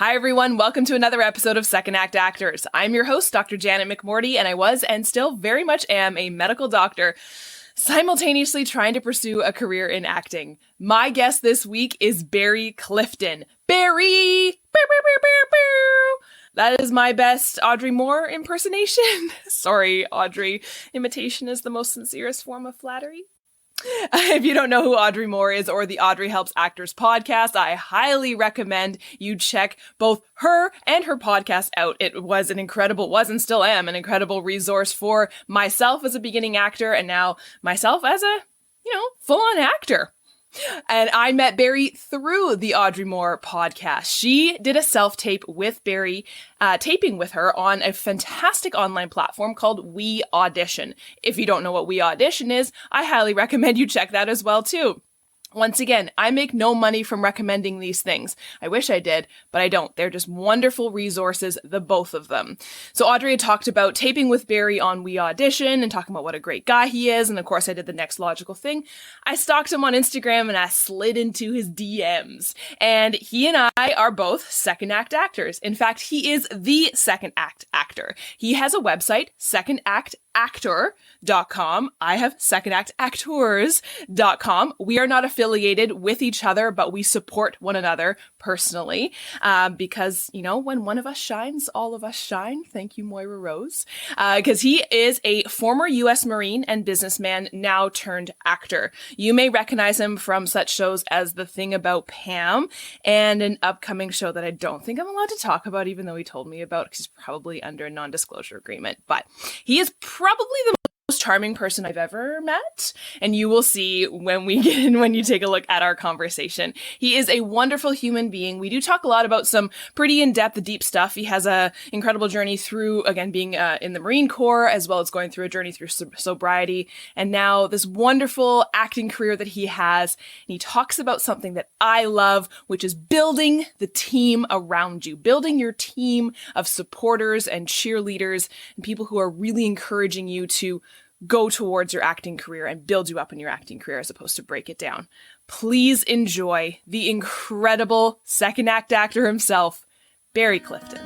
Hi, everyone. Welcome to another episode of Second Act Actors. I'm your host, Dr. Janet McMorty, and I was and still very much am a medical doctor, simultaneously trying to pursue a career in acting. My guest this week is Barry Clifton. Barry! Bow, bow, bow, bow, bow. That is my best Audrey Moore impersonation. Sorry, Audrey. Imitation is the most sincerest form of flattery. If you don't know who Audrey Moore is or the Audrey Helps Actors podcast, I highly recommend you check both her and her podcast out. It was and still am an incredible resource for myself as a beginning actor and now myself as a, full-on actor. And I met Barry through the Audrey Moore podcast. She did a self-tape with Barry, taping with her on a fantastic online platform called We Audition. If you don't know what We Audition is, I highly recommend you check that as well too. Once again, I make no money from recommending these things. I wish I did, but I don't. They're just wonderful resources, the both of them. So Audrey had talked about taping with Barry on We Audition and talking about what a great guy he is. And of course, I did the next logical thing. I stalked him on Instagram and I slid into his DMs. And he and I are both second act actors. In fact, he is the second act actor. He has a website, secondactactor.com. I have secondactactors.com. We are not affiliated with each other, but we support one another personally because, when one of us shines, all of us shine. Thank you, Moira Rose. Because he is a former U.S. Marine and businessman, now turned actor. You may recognize him from such shows as The Thing About Pam and an upcoming show that I don't think I'm allowed to talk about, even though he told me about because he's probably under a non-disclosure agreement. But he is probably the most charming person I've ever met, and you will see when you take a look at our conversation. He is a wonderful human being. We do talk a lot about some pretty in-depth, deep stuff. He has a incredible journey through, again, being in the Marine Corps, as well as going through a journey through sobriety, and now this wonderful acting career that he has. And he talks about something that I love, which is building the team around you, building your team of supporters and cheerleaders and people who are really encouraging you to go towards your acting career and build you up in your acting career as opposed to break it down. Please enjoy the incredible second act actor himself, Barry Clifton.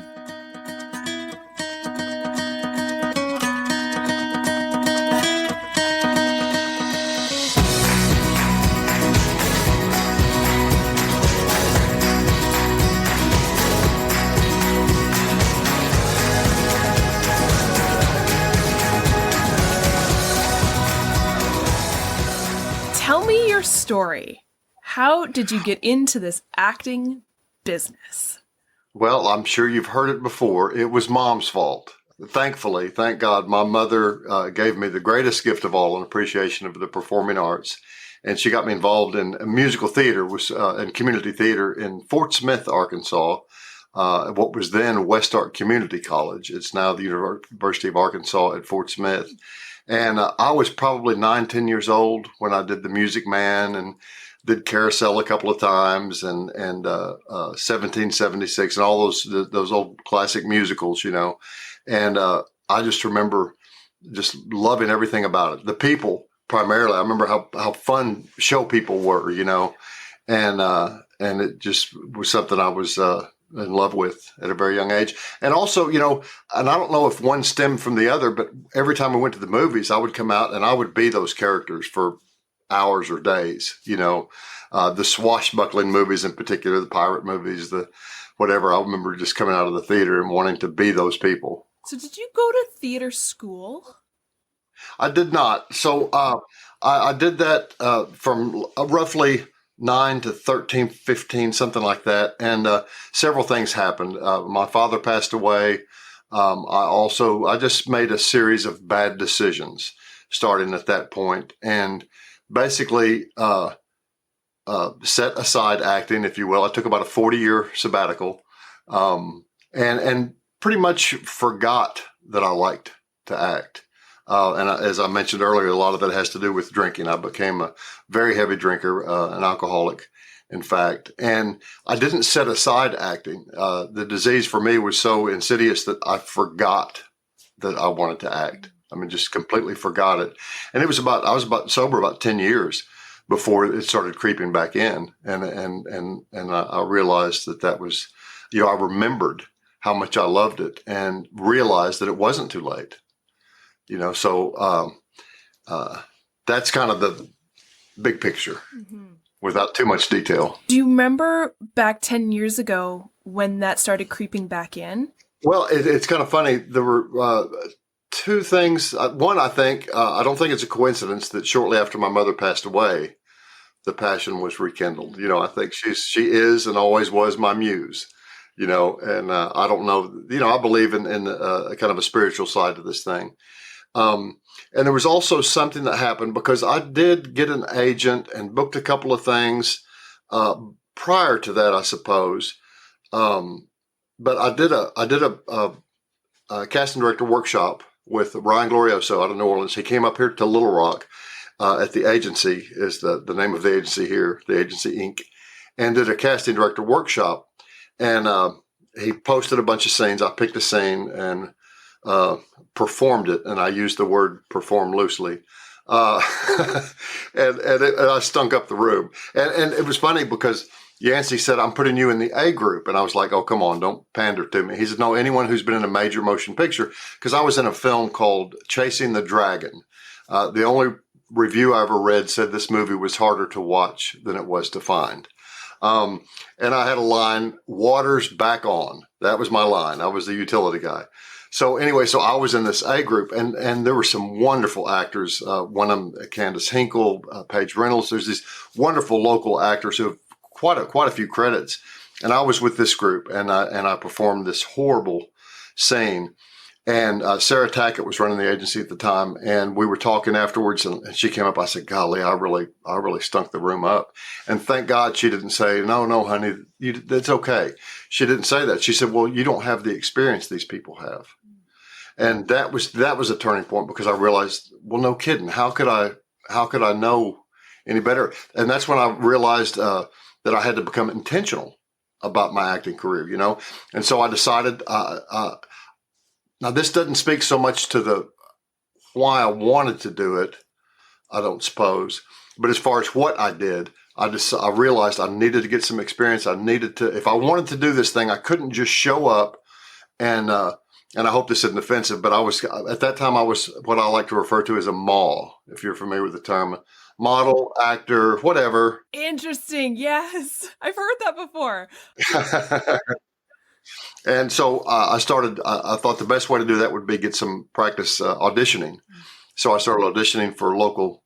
Tell me your story. How did you get into this acting business? Well, I'm sure you've heard it before. It was Mom's fault. Thankfully, thank God, my mother gave me the greatest gift of all, an appreciation of the performing arts. And she got me involved in musical theater and community theater in Fort Smith, Arkansas, what was then West Ark Community College. It's now the University of Arkansas at Fort Smith. And I was probably 9, 10 years old when I did The Music Man and did Carousel a couple of times and 1776 and all those old classic musicals, And I just remember just loving everything about it. The people primarily. I remember how fun show people were, and it just was something I was in love with at a very young age. And also, and I don't know if one stemmed from the other, but every time we went to the movies, I would come out and I would be those characters for hours or days, the swashbuckling movies in particular, the pirate movies, the whatever. I remember just coming out of the theater and wanting to be those people. So did you go to theater school? I did not. So I did that from roughly 9 to 13, 15, something like that. And several things happened. My father passed away. I just made a series of bad decisions starting at that point and basically set aside acting, if you will. I took about a 40-year sabbatical and pretty much forgot that I liked to act. As I mentioned earlier, a lot of that has to do with drinking. I became a very heavy drinker, an alcoholic, in fact. And I didn't set aside acting. The disease for me was so insidious that I forgot that I wanted to act. I mean, just completely forgot it. And I was about sober about 10 years before it started creeping back in. And I realized that was I remembered how much I loved it and realized that it wasn't too late. So that's kind of the big picture without too much detail. Do you remember back 10 years ago when that started creeping back in? Well, it's kind of funny. There were two things. One, I think, I don't think it's a coincidence that shortly after my mother passed away, the passion was rekindled. I think she is and always was my muse, and I don't know, I believe in a kind of a spiritual side to this thing. And there was also something that happened because I did get an agent and booked a couple of things prior to that, I suppose. But I did a casting director workshop with Ryan Glorioso out of New Orleans. He came up here to Little Rock at the agency, is the name of the agency here, the Agency Inc., and did a casting director workshop. And he posted a bunch of scenes. I picked a scene and performed it, and I used the word perform loosely. And I stunk up the room. And it was funny because Yancey said, I'm putting you in the A group. And I was like, oh, come on, don't pander to me. He said, no, anyone who's been in a major motion picture, because I was in a film called Chasing the Dragon. The only review I ever read said this movie was harder to watch than it was to find. And I had a line, water's back on. That was my line. I was the utility guy. So anyway, so I was in this A group, and there were some wonderful actors. One of them, Candace Hinkle, Paige Reynolds. There's these wonderful local actors who have quite a few credits. And I was with this group, and I performed this horrible scene. And Sarah Tackett was running the agency at the time, and we were talking afterwards. And she came up. I said, "Golly, I really stunk the room up." And thank God she didn't say, "No, honey, that's okay." She didn't say that. She said, "Well, you don't have the experience these people have." And that was a turning point because I realized, well, no kidding. How could I know any better? And that's when I realized that I had to become intentional about my acting career, And so I decided. Now, this doesn't speak so much to the why I wanted to do it, I don't suppose. But as far as what I did, I realized I needed to get some experience. I needed to, if I wanted to do this thing, I couldn't just show up and I hope this isn't offensive, but at that time I was what I like to refer to as a mall, if you're familiar with the term. Model, actor, whatever. Interesting. Yes. I've heard that before. And so I thought the best way to do that would be get some practice auditioning. So I started auditioning for local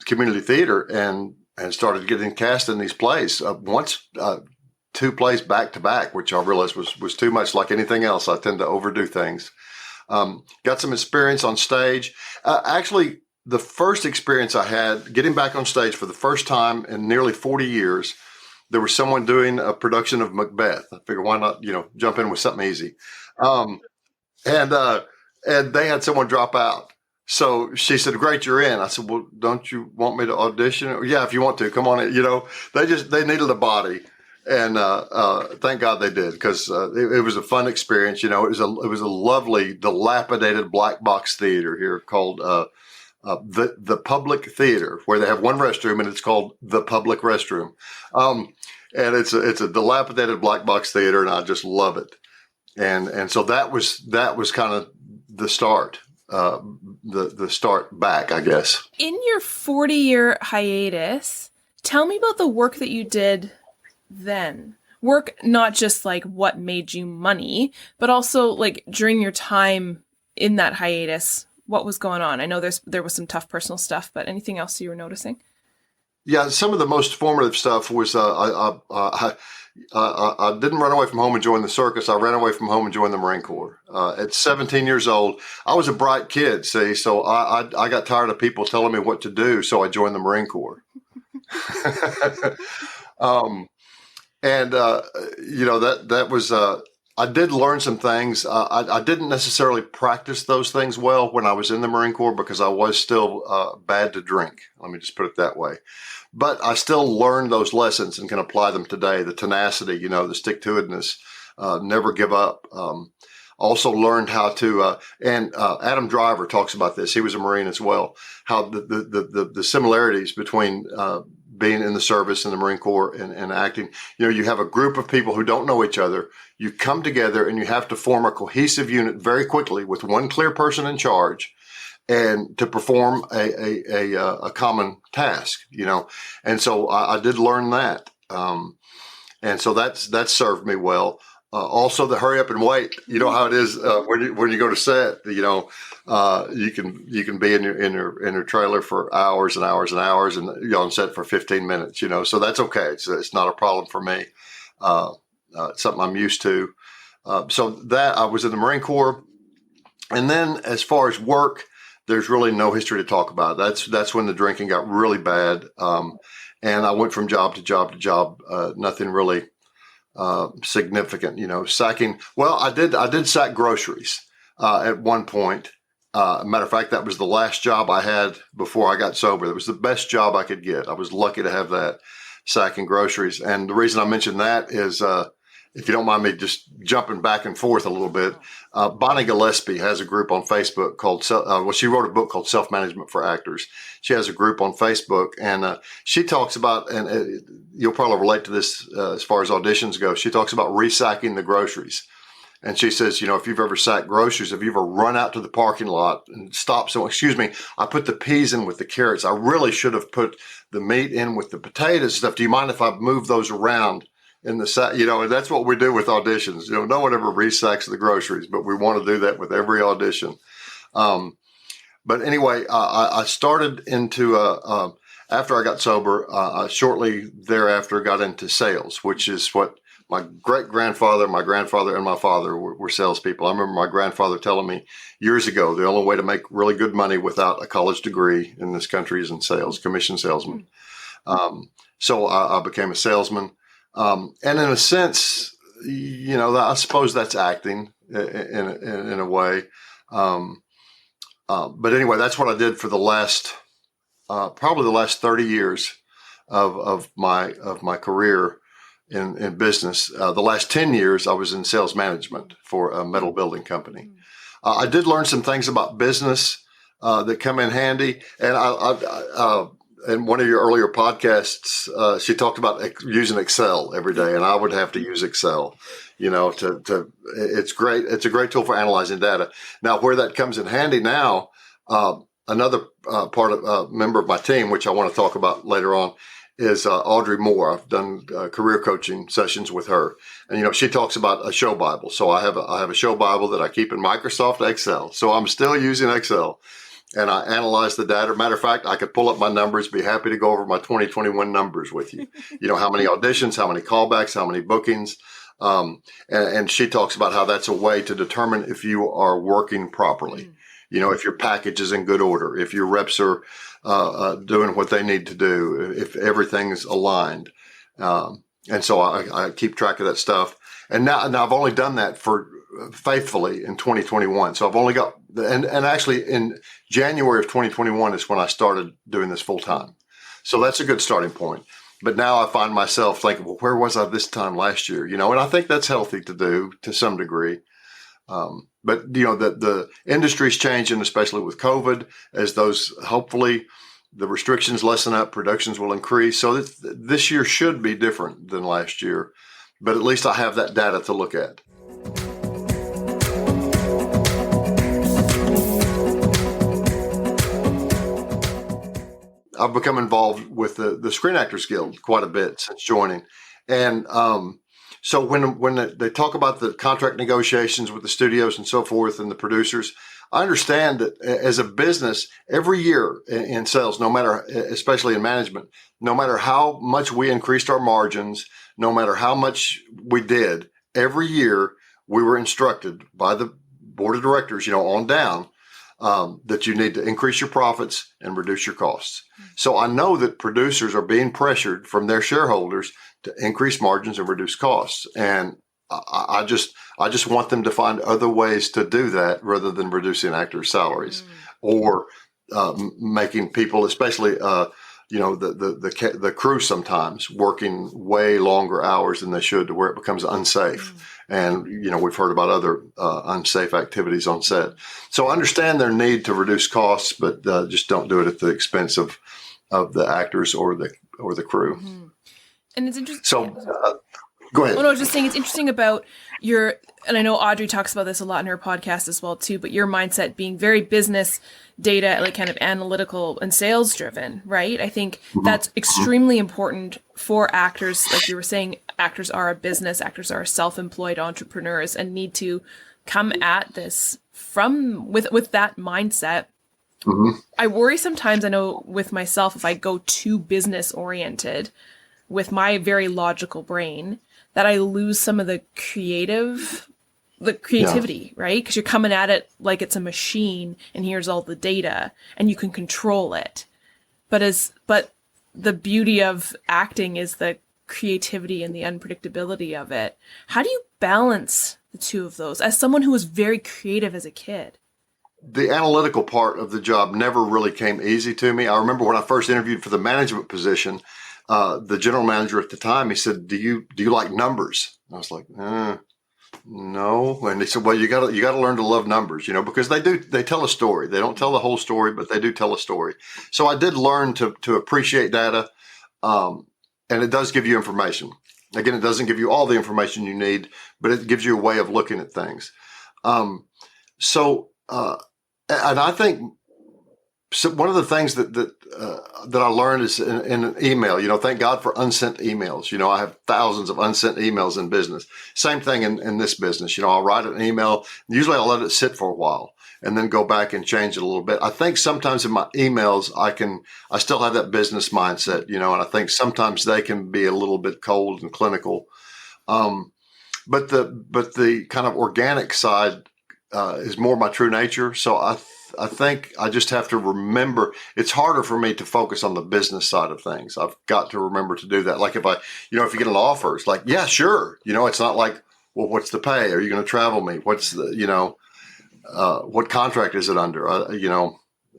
community theater and started getting cast in these plays. Once 2 plays back to back, which I realized was too much. Like anything else, I tend to overdo things. Got some experience on stage. Actually, the first experience I had getting back on stage for the first time in nearly 40 years, there was someone doing a production of Macbeth. I figured, why not, jump in with something easy. And they had someone drop out. So she said, "Great, you're in." I said, "Well, don't you want me to audition?" "Yeah, if you want to, come on in." They needed a body. And thank God they did, because it was a fun experience. It was a lovely, dilapidated black box theater here called the Public Theater, where they have one restroom, and it's called the Public Restroom. And it's a dilapidated black box theater, and I just love it. And so that was kind of the start, the start back, I guess. In your 40-year hiatus, tell me about the work that you did then. Work not just like what made you money, but also like during your time in that hiatus, what was going on? I know there was some tough personal stuff, but anything else you were noticing? Yeah, some of the most formative stuff was I didn't run away from home and join the circus. I ran away from home and joined the Marine Corps. At 17 years old, I was a bright kid, see, so I got tired of people telling me what to do, so I joined the Marine Corps. That was I did learn some things. I didn't necessarily practice those things well when I was in the Marine Corps because I was still bad to drink. Let me just put it that way. But I still learned those lessons and can apply them today. The tenacity, the stick-to-itiveness, never give up. Also learned how to, and Adam Driver talks about this. He was a Marine as well. How the similarities between being in the service in the Marine Corps and acting. You have a group of people who don't know each other. You come together and you have to form a cohesive unit very quickly with one clear person in charge, and to perform a common task. And so I did learn that, and so that served me well. Also, the hurry up and wait. You know how it is when you go to set. You can be in your trailer for hours and hours and hours, and you're on set for 15 minutes. So that's okay. It's not a problem for me. It's something I'm used to. So that I was in the Marine Corps, and then as far as work, there's really no history to talk about. That's when the drinking got really bad, and I went from job to job to job. Nothing really significant, sacking. Well, I did sack groceries at one point. Matter of fact, that was the last job I had before I got sober. It was the best job I could get. I was lucky to have that, sacking groceries. And the reason I mention that is, if you don't mind me just jumping back and forth a little bit, Bonnie Gillespie has a group on Facebook called, she wrote a book called Self-Management for Actors. She has a group on Facebook, and she talks about, and you'll probably relate to this as far as auditions go, she talks about resacking the groceries. And she says, if you've ever sacked groceries, if you've ever run out to the parking lot and stopped someone, excuse me, I put the peas in with the carrots. I really should have put the meat in with the potatoes and stuff. Do you mind if I move those around in the sack? And that's what we do with auditions. No one ever resacks the groceries, but we want to do that with every audition. But anyway, I started into, after I got sober, shortly thereafter got into sales, which is what my great-grandfather, my grandfather, and my father were salespeople. I remember my grandfather telling me years ago, the only way to make really good money without a college degree in this country is in sales, commission salesman. So I became a salesman. And in a sense, I suppose that's acting in a way. But anyway, that's what I did for the last, probably the last 30 years of my career in business. The last 10 years, I was in sales management for a metal building company. I did learn some things about business that come in handy. And in one of your earlier podcasts, she talked about using Excel every day, and I would have to use Excel. It's great. It's a great tool for analyzing data. Now, where that comes in handy now, another member of my team, which I want to talk about later on, is Audrey Moore. I've done career coaching sessions with her, and she talks about a show Bible. So I have a show Bible that I keep in Microsoft Excel. So I'm still using Excel, and I analyze the data. Matter of fact, I could pull up my numbers. Be happy to go over my 2021 numbers with you. How many auditions, how many callbacks, how many bookings, and she talks about how that's a way to determine if you are working properly. If your package is in good order, if your reps are doing what they need to do, if everything's aligned. And so I keep track of that stuff. And now I've only done that for faithfully in 2021. So I've only got, and actually in January of 2021 is when I started doing this full time. So that's a good starting point. But now I find myself thinking, well, where was I this time last year? And I think that's healthy to do to some degree. But the industry's changing, especially with COVID, as those, hopefully the restrictions lessen up, productions will increase. So this year should be different than last year, but at least I have that data to look at. I've become involved with the Screen Actors Guild quite a bit since joining. And, so when they talk about the contract negotiations with the studios and so forth and the producers, I understand that as a business, every year in sales, no matter, especially in management, no matter how much we increased our margins, no matter how much we did, every year we were instructed by the board of directors, on down, that you need to increase your profits and reduce your costs. So I know that producers are being pressured from their shareholders to increase margins and reduce costs. And I just want them to find other ways to do that rather than reducing actors' salaries or making people, especially the crew sometimes working way longer hours than they should to where it becomes unsafe. And, we've heard about other unsafe activities on set. So I understand their need to reduce costs, but just don't do it at the expense of the actors or or the crew. Mm-hmm. And it's interesting. So go ahead. Oh, no, I was just saying it's interesting about and I know Audrey talks about this a lot in her podcast as well too, but your mindset being very business, data, like kind of analytical and sales driven, right? I think that's extremely important for actors. Like you were saying, actors are a business, actors are self-employed entrepreneurs and need to come at this with that mindset. Mm-hmm. I worry sometimes, I know with myself, if I go too business oriented with my very logical brain, that I lose some of the creativity, right? Because you're coming at it like it's a machine and here's all the data and you can control it. But the beauty of acting is the creativity and the unpredictability of it. How do you balance the two of those as someone who was very creative as a kid? The analytical part of the job never really came easy to me. I remember when I first interviewed for the management position, the general manager at the time, he said, do you like numbers? And I was like, no. And he said, well, you got to learn to love numbers, because they tell a story. They don't tell the whole story, but they do tell a story. So I did learn to appreciate data. And it does give you information. Again, it doesn't give you all the information you need, but it gives you a way of looking at things. And I think one of the things that I learned is in an email, thank God for unsent emails. I have thousands of unsent emails in business. Same thing in this business. I'll write an email. Usually I'll let it sit for a while and then go back and change it a little bit. I think sometimes in my emails, I still have that business mindset, and I think sometimes they can be a little bit cold and clinical. But the kind of organic side is more my true nature. So I think I just have to remember it's harder for me to focus on the business side of things. I've got to remember to do that. Like if you get an offer, it's like, yeah, sure. It's not like, well, what's the pay? Are you going to travel me? What's the, what contract is it under?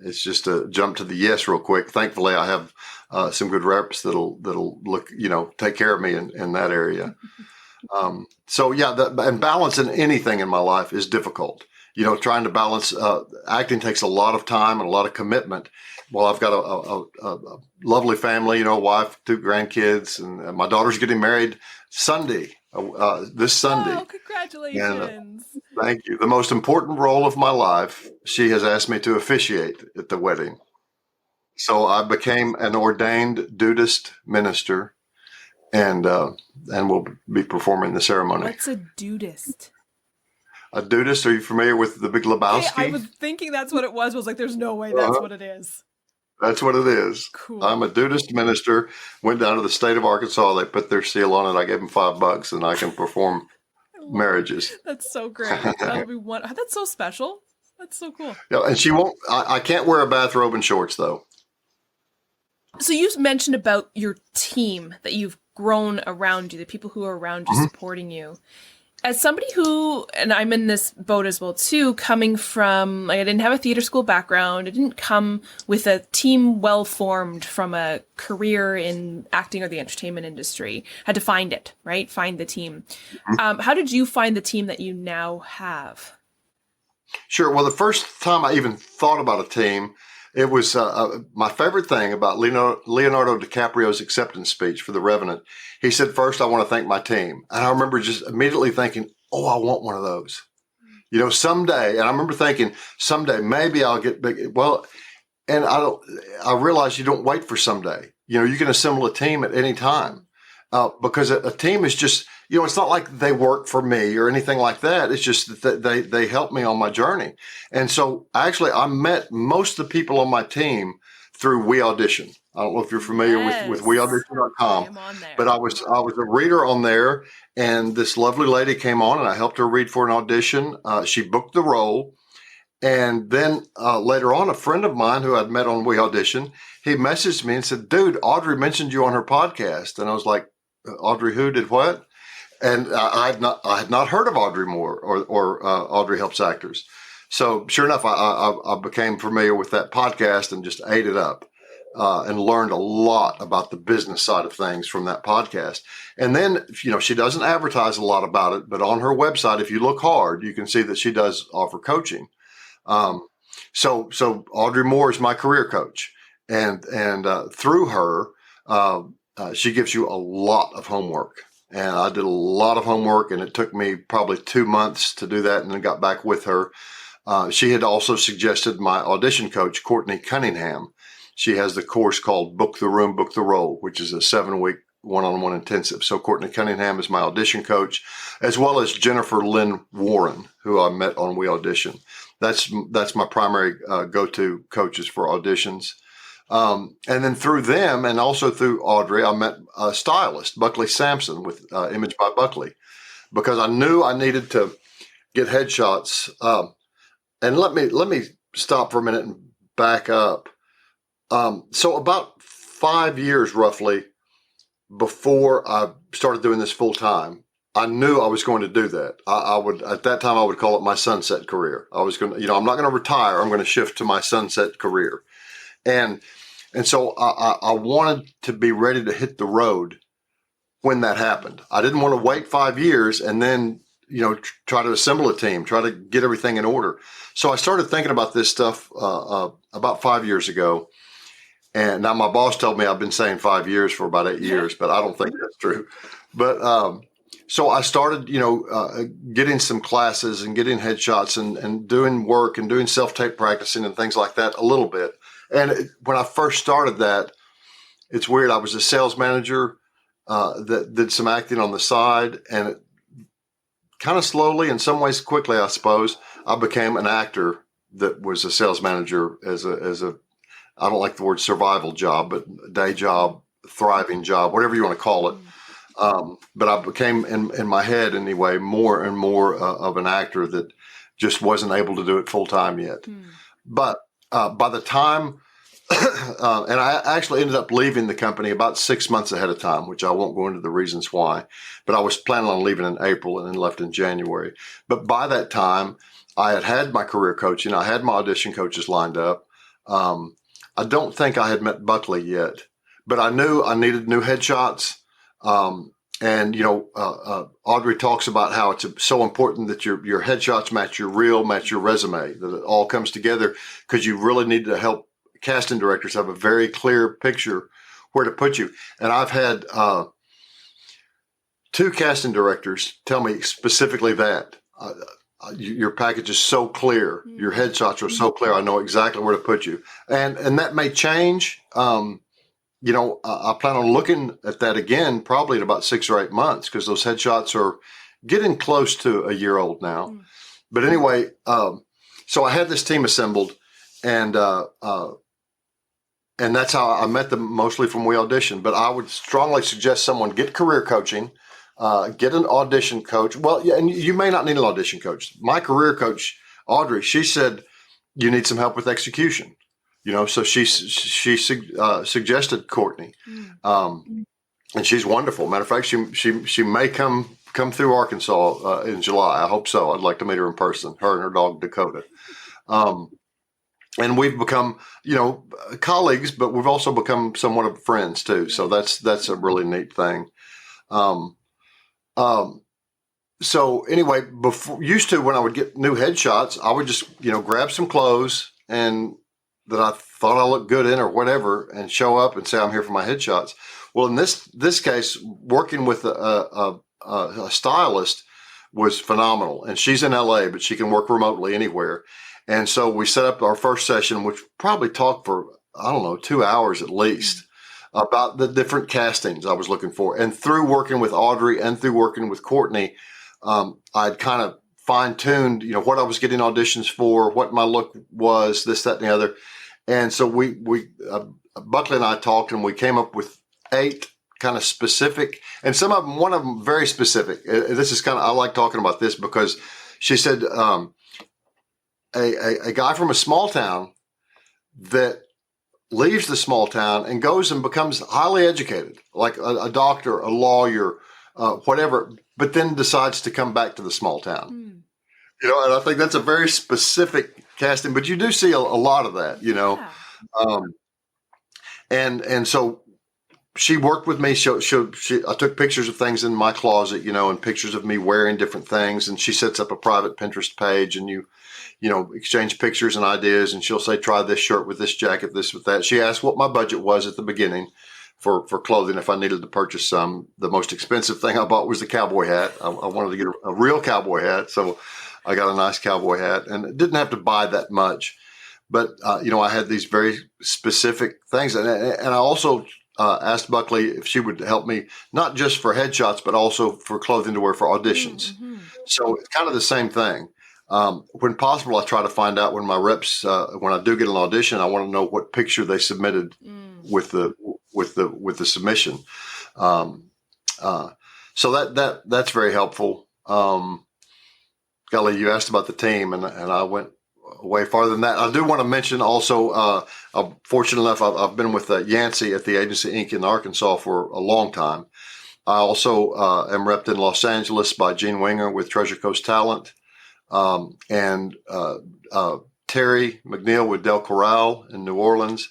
It's just a jump to the yes real quick. Thankfully, I have some good reps that'll look, take care of me in that area. And balance in anything in my life is difficult. Trying to balance, acting takes a lot of time and a lot of commitment. Well, I've got a lovely family, wife, 2 grandkids, and my daughter's getting married Sunday, this Sunday. Oh, congratulations. And, thank you. The most important role of my life, she has asked me to officiate at the wedding. So I became an ordained Dudist minister and will be performing the ceremony. What's a Dudist? A Dudist? Are you familiar with the Big Lebowski? Hey, I was thinking that's what it was. I was like, there's no way that's what it is. That's what it is. Cool. I'm a Dudist minister. Went down to the state of Arkansas. They put their seal on it. I gave them $5 and I can perform marriages. That's so great. That'll be that's so special. That's so cool. Yeah, and she won't, I can't wear a bathrobe and shorts though. So you mentioned about your team that you've grown around you, the people who are around you supporting you. As somebody who, and I'm in this boat as well too, coming from, I didn't have a theater school background. I didn't come with a team well formed from a career in acting or the entertainment industry. Had to find it, right? Find the team. How did you find the team that you now have? Sure. Well, the first time I even thought about a team, it was my favorite thing about Leonardo DiCaprio's acceptance speech for The Revenant. He said, first, I want to thank my team. And I remember just immediately thinking, oh, I want one of those. Someday, and I remember thinking, someday, maybe I'll get big. Well, and I realized you don't wait for someday. You can assemble a team at any time because a team is just, it's not like they work for me or anything like that. It's just that they help me on my journey. And so actually I met most of the people on my team through We Audition. I don't know if you're familiar with weaudition.com, but I was a reader on there, and this lovely lady came on and I helped her read for an audition. She booked the role. And then later on, a friend of mine who I'd met on We Audition, he messaged me and said, dude, Audrey mentioned you on her podcast. And I was like, Audrey who did what? And I had not heard of Audrey Moore or Audrey Helps Actors. So sure enough, I became familiar with that podcast and just ate it up and learned a lot about the business side of things from that podcast. And then, she doesn't advertise a lot about it, but on her website, if you look hard, you can see that she does offer coaching. So Audrey Moore is my career coach. And through her, she gives you a lot of homework. And I did a lot of homework, and it took me probably 2 months to do that, and then got back with her. She had also suggested my audition coach, Courtney Cunningham. She has the course called Book the Room, Book the Role, which is a 7-week one-on-one intensive. So Courtney Cunningham is my audition coach, as well as Jennifer Lynn Warren, who I met on We Audition. That's my primary go-to coaches for auditions. And then through them, and also through Audrey, I met a stylist, Buckley Sampson, with Image by Buckley, because I knew I needed to get headshots. And let me stop for a minute and back up. So about 5 years roughly before I started doing this full time, I knew I was going to do that. I would, at that time, I would call it my sunset career. I was going to, I'm not going to retire. I'm going to shift to my sunset career. And so I wanted to be ready to hit the road when that happened. I didn't want to wait 5 years and then, try to assemble a team, try to get everything in order. So I started thinking about this stuff about 5 years ago. And now my boss told me I've been saying 5 years for about 8 years, but I don't think that's true. But so I started, getting some classes and getting headshots and doing work and doing self-tape practicing and things like that a little bit. And when I first started that, it's weird. I was a sales manager that did some acting on the side, and it kind of slowly, in some ways quickly, I suppose, I became an actor that was a sales manager as a I don't like the word survival job, but day job, thriving job, whatever you want to call it. But I became, in my head anyway, more and more of an actor that just wasn't able to do it full time yet. But by the time, and I actually ended up leaving the company about 6 months ahead of time, which I won't go into the reasons why, but I was planning on leaving in April and then left in January. But by that time, I had my career coaching. I had my audition coaches lined up. I don't think I had met Buckley yet, but I knew I needed new headshots. And Audrey talks about how it's so important that your headshots match your reel, match your resume, that it all comes together, because you really need to help casting directors have a very clear picture where to put you. And I've had 2 casting directors tell me specifically that. Your package is so clear. Your headshots are so clear. I know exactly where to put you. And that may change. I plan on looking at that again, probably in about 6 or 8 months, because those headshots are getting close to a year old now. But anyway, so I had this team assembled, and that's how I met them, mostly from We Audition. But I would strongly suggest someone get career coaching. Get an audition coach. Well, yeah, and you may not need an audition coach. My career coach, Audrey, she said you need some help with execution. So she suggested Courtney, and she's wonderful. Matter of fact, she may come through Arkansas in July. I hope so. I'd like to meet her in person. Her and her dog Dakota. And we've become, colleagues, but we've also become somewhat of friends too. So that's a really neat thing. So anyway, used to, when I would get new headshots, I would just, grab some clothes and that I thought I looked good in or whatever, and show up and say, I'm here for my headshots. Well, in this case, working with a stylist was phenomenal, and she's in LA, but she can work remotely anywhere. And so we set up our first session, which probably talked for, 2 hours at least, about the different castings I was looking for. And through working with Audrey and through working with Courtney, I'd kind of fine-tuned, what I was getting auditions for, what my look was, this, that, and the other. And so we Buckley and I talked, and we came up with 8 kind of specific, and one of them very specific. This is I like talking about this, because she said a guy from a small town that leaves the small town and goes and becomes highly educated, like a doctor, a lawyer, whatever, but then decides to come back to the small town. And I think that's a very specific casting, but you do see a lot of that, Yeah. And so she worked with me. I took pictures of things in my closet, and pictures of me wearing different things. And she sets up a private Pinterest page, and you exchange pictures and ideas. And she'll say, try this shirt with this jacket, this with that. She asked what my budget was at the beginning for clothing if I needed to purchase some. The most expensive thing I bought was the cowboy hat. I wanted to get a real cowboy hat, so I got a nice cowboy hat, and didn't have to buy that much. But I had these very specific things, and I also asked Buckley if she would help me, not just for headshots, but also for clothing to wear for auditions. Mm-hmm. So it's kind of the same thing. When possible, I try to find out when my reps, when I do get an audition, I want to know what picture they submitted with the submission. So that's very helpful. Golly, you asked about the team, and I went way farther than that. I do want to mention also, I'm fortunate enough, I've been with Yancey at the Agency Inc. in Arkansas for a long time. I also am repped in Los Angeles by Gene Winger with Treasure Coast Talent, and Terry McNeil with Del Corral in New Orleans.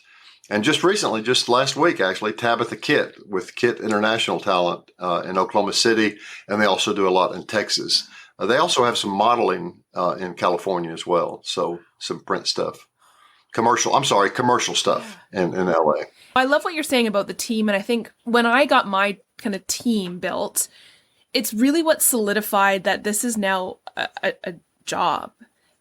And just recently, just last week, actually, Tabitha Kitt with Kitt International Talent in Oklahoma City, and they also do a lot in Texas. They also have some modeling in California as well, so some print stuff. Commercial stuff in LA. I love what you're saying about the team, and I think when I got my kind of team built, it's really what solidified that this is now a job,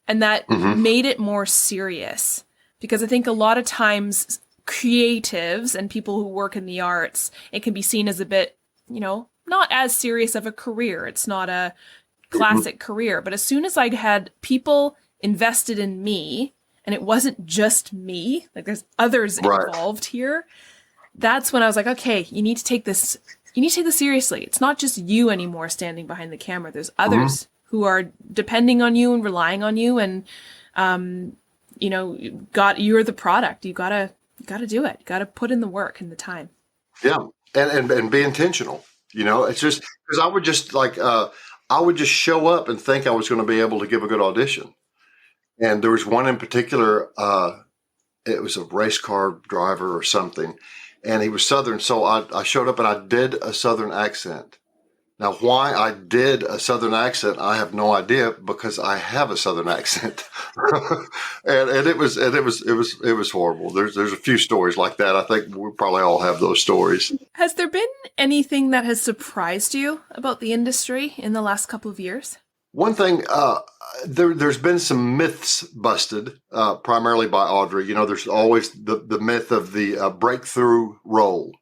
and that made it more serious. Because I think a lot of times creatives and people who work in the arts, it can be seen as a bit, not as serious of a career. It's not a classic career. But as soon as I had people invested in me, and it wasn't just me, like there's others involved here, that's when I was like, okay, you need to take this seriously. It's not just you anymore standing behind the camera. There's others who are depending on you and relying on you, and you're the product. You gotta do it. You gotta put in the work and the time. Yeah, and be intentional. It's just because I would just I would just show up and think I was going to be able to give a good audition. And there was one in particular. It was a race car driver or something, and he was Southern. So I showed up and I did a Southern accent. Now, why I did a Southern accent, I have no idea, because I have a Southern accent, and it was horrible. There's a few stories like that. I think we probably all have those stories. Has there been anything that has surprised you about the industry in the last couple of years? One thing, there's been some myths busted, primarily by Audrey. There's always the myth of the breakthrough role,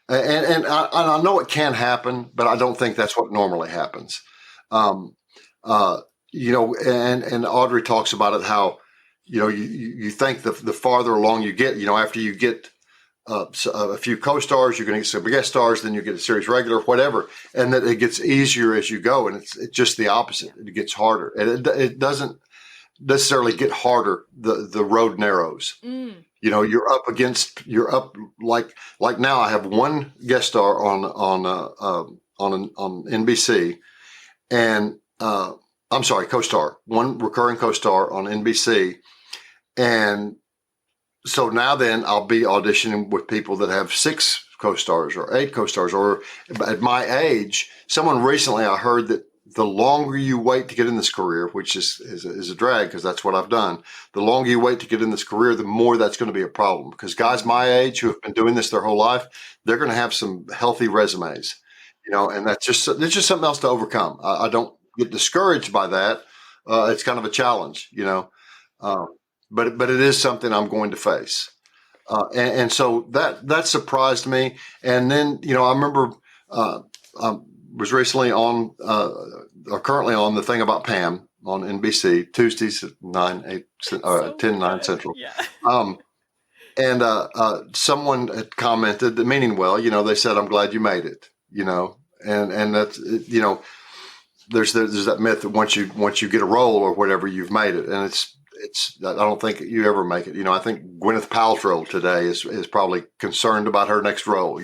And I know it can happen, but I don't think that's what normally happens. And Audrey talks about it, how, you think the farther along you get, after you get a few co-stars, you're going to get some guest stars, then you get a series regular, whatever, and that it gets easier as you go. And it's just the opposite. It gets harder. And it doesn't necessarily get harder. The road narrows. You're up like now. I have one guest star on NBC, and I'm sorry, co-star, one recurring co-star on NBC, and so now then I'll be auditioning with people that have 6 co-stars or 8 co-stars, or at my age, someone recently I heard that the longer you wait to get in this career, which is a drag because that's what I've done, the longer you wait to get in this career, the more that's going to be a problem. Because guys my age who have been doing this their whole life, they're going to have some healthy resumes, and it's just something else to overcome. I don't get discouraged by that. It's kind of a challenge, but it is something I'm going to face. And so that surprised me. And then, I remember, was recently on, or currently on the thing about Pam on NBC, Tuesdays at 10, 9 Central. Yeah. And someone had commented, meaning well, they said, "I'm glad you made it," and that's, there's that myth that once you get a role or whatever, you've made it. And it's, I don't think you ever make it. I think Gwyneth Paltrow today is probably concerned about her next role.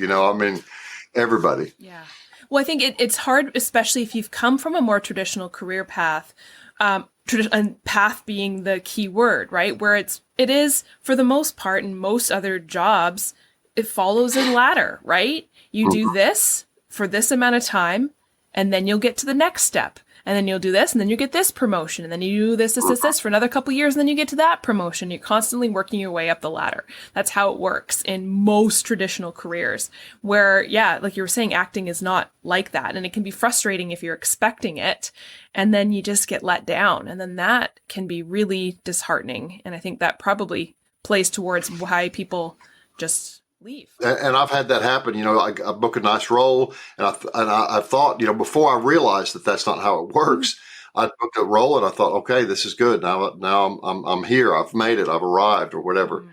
Everybody. Yeah. Well, I think it's hard, especially if you've come from a more traditional career path, and path being the key word, right? Where it is, for the most part, in most other jobs, it follows a ladder, right? You do this for this amount of time, and then you'll get to the next step. and then you'll do this, and then you get this promotion, and then you do this for another couple years, and then you get to that promotion. You're constantly working your way up the ladder. That's how it works in most traditional careers, where, yeah, like you were saying, acting is not like that. And it can be frustrating if you're expecting it, and then you just get let down. And then that can be really disheartening. And I think that probably plays towards why people just leave. And I've had that happen. I book a nice role, and I thought, before I realized that that's not how it works, I booked a role and I thought, okay, this is good. Now I'm here. I've made it. I've arrived, or whatever.